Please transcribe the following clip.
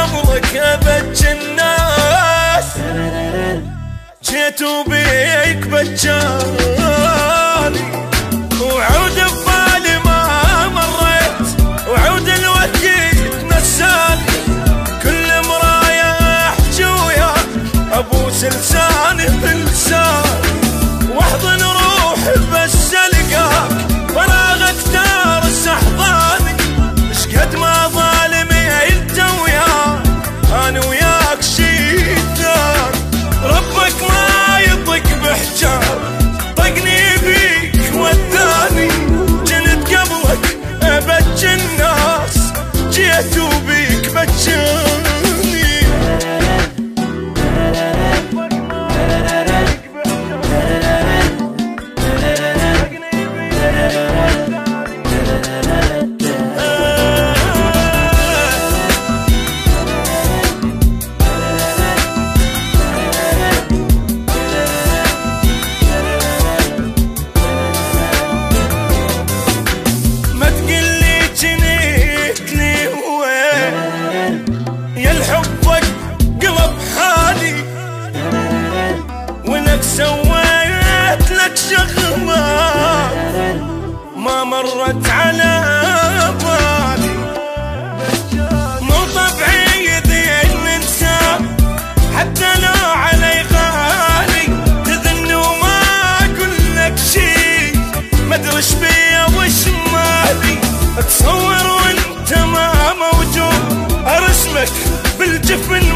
قبلك ابج الناس، جيت وبيك بجاني وعود ببالي ما مريت، وعود الوقت نساني، كل مرايه احجي وياك ابوس لساني بلساني، واحضن روحي بس القاك فراغك تارس احضاني، شقد ما ظالمي انت وياك انا وياك شي ثاني، ربك ما يطق بحجار طقني بيك وداني، جنت قبلك ابج الناس، جيت وبيك بجاني. سويت لك شغلة ما مرت على بالي، مو طبعي ذي ننسى حتى لو علي غالي، تذن وما اقول لك شي ما ادري ايش بيا وش مالي، اتصور وانت ما موجود ارسمك بالجفن